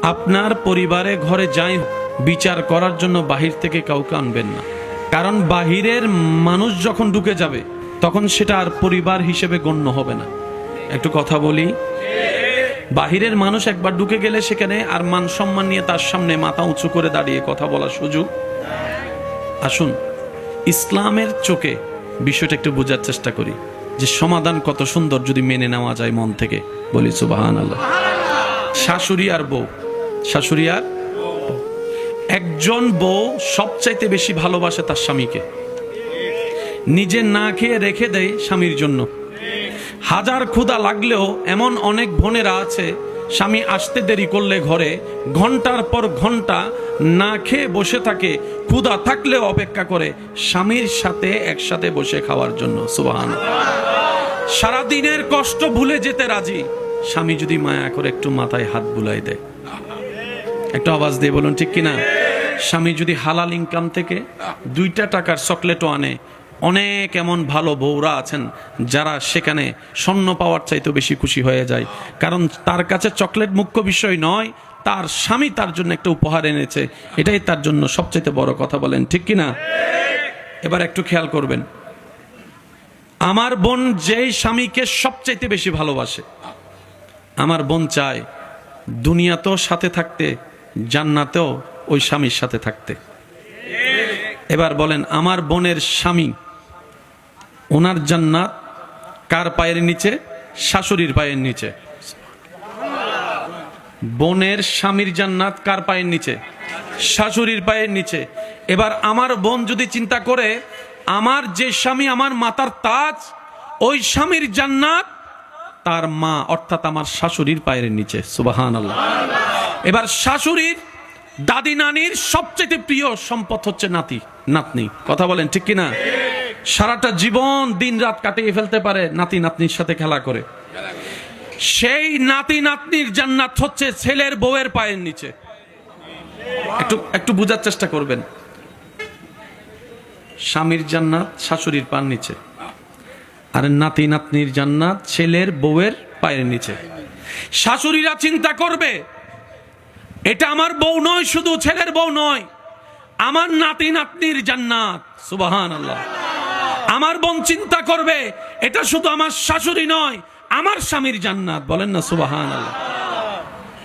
আপনার পরিবারে ঘরে যাই বিচার করার জন্য বাহির থেকে কাউকে আনবেন না, কারণ বাহিরের মানুষ যখন ঢুকে যাবে তখন সেটা আর পরিবার হিসেবে গণ্য হবে না। একটু কথা বলি, বাহিরের মানুষ একবার ঢুকে গেলে সেখানে আর মান সম্মান নিয়ে তার সামনে মাথা উঁচু করে দাঁড়িয়ে কথা বলার সুযোগ। আসুন ইসলামের চোখে বিষয়টা একটু বোঝার চেষ্টা করি যে সমাধান কত সুন্দর যদি মেনে নেওয়া যায় মন থেকে। বলি সুবহানাল্লাহ। শাশুড়ি আর বউ, শাশুড়ি আর একজন বউ সবচাইতে বেশি ভালোবাসে তার স্বামীকে, নিজে না খেয়ে রেখে দেয় স্বামীর জন্য। হাজার ক্ষুধা লাগলেও এমন অনেক বোনেরা আছে স্বামী আসতে দেরি করলে ঘরে ঘন্টার পর ঘন্টা না খেয়ে বসে থাকে, ক্ষুধা থাকলেও অপেক্ষা করে স্বামীর সাথে একসাথে বসে খাওয়ার জন্য। সুবহানাল্লাহ। সারাদিনের কষ্ট ভুলে যেতে রাজি, স্বামী যদি মায়া করে একটু মাথায় হাত বুলাই দেয়। একটু আওয়াজ দিয়ে বলুন ঠিক কিনা? স্বামী যদি হালাল ইনকাম থেকে 2টা টাকার চকলেটও আনে, অনেক এমন ভালো বউরা আছেন যারা সেখানে স্বর্ণ পাওয়ার চাইতে বেশি খুশি হয়ে যায়, কারণ তার কাছে চকলেট মুখ্য বিষয় নয়, তার স্বামী তার জন্য একটা উপহার এনেছে, এটাই তার জন্য সবচাইতে বড় কথা। বলেন ঠিক কিনা? এবার একটু খেয়াল করবেন, আমার বোন যেই স্বামীকে সবচাইতে বেশি ভালোবাসে, আমার বোন চায় দুনিয়াতেও সাথে থাকতে, জান্নাতেও ওই স্বামীর সাথে থাকতে। এবার বলেন, আমার বোনের স্বামী, ওনার জান্নাত কার পায়ের নিচে? শাশুড়ির পায়ের নিচে। বোনের স্বামীর জান্নাত কার পায়ের নিচে? শাশুড়ির পায়ের নিচে। এবার আমার বোন যদি চিন্তা করে আমার যে স্বামী আমার মাতার তাজ, ওই স্বামীর জান্নাত তার মা অর্থাৎ আমার শাশুড়ির পায়ের নিচে। সুবহানাল্লাহ। এবার শাশুড়ির দাদি নানির সবচেয়ে প্রিয় সম্পদ হচ্ছে নাতি নাতনি। কথা বলেন ঠিক কিনা? সারাটা জীবন দিন রাত কাটিয়ে ফেলতে পারে নাতি নাতনির সাথে খেলা করে, সেই নাতি নাতনির জান্নাত হচ্ছে ছেলের বউয়ের পায়ের নিচে। একটু বোঝার চেষ্টা করবেন, স্বামীর জান্নাত শাশুড়ির পায়ের নিচে, আর নাতি নাতনির জান্নাত ছেলের বউয়ের পায়ের নিচে। শাশুড়িরা চিন্তা করবে এটা আমার বউ নয়, শুধু ছেলের বউ নয়, আমার নাতি নাতনির জান্নাত। সুবহানাল্লাহ। আমার বোন চিন্তা করবে এটা শুধু আমার শাশুড়ি নয়, আমার স্বামীর জান্নাত। বলেন না সুবহানাল্লাহ।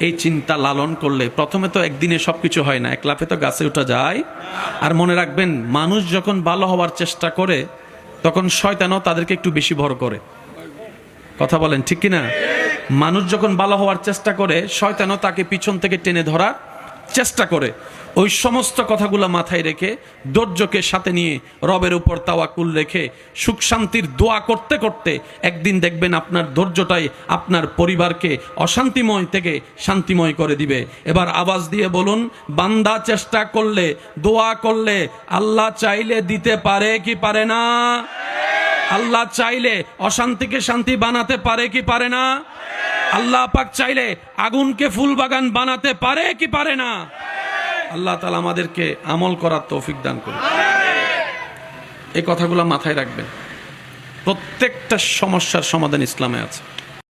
এই চিন্তা লালন করলে প্রথমে তো একদিনে সবকিছু হয় না, এক লাফে তো গাছে ওঠা যায়। আর মনে রাখবেন, মানুষ যখন ভালো হওয়ার চেষ্টা করে তখন শয়তানও তাদেরকে একটু বেশি ভর করে। কথা বলেন ঠিক কিনা? মানুষ যখন ভালো হওয়ার চেষ্টা করে শয়তানও তাকে পিছন থেকে টেনে ধরার চেষ্টা করে। ওই সমস্ত কথাগুলো মাথায় রেখে, ধৈর্যকে সাথে নিয়ে, রবের উপর তাওয়াক্কুল রেখে সুখ শান্তির দোয়া করতে করতে একদিন দেখবেন আপনার ধৈর্যটাই আপনার পরিবারকে অশান্তিময় থেকে শান্তিময় করে দিবে। এবার আওয়াজ দিয়ে বলুন, বান্দা চেষ্টা করলে, দোয়া করলে আল্লাহ চাইলে দিতে পারে কি পারে না? আল্লাহ চাইলে অশান্তিকে শান্তি বানাতে পারে কি পারে না? আল্লাহ পাক চাইলে আগুনকে ফুল বাগান বানাতে পারে কি পারে না? আল্লাহ তাআলা আমাদেরকে আমল করার তৌফিক দান করুন। এই কথাগুলো মাথায় রাখবেন। প্রত্যেকটা সমস্যার সমাধান ইসলামে আছে।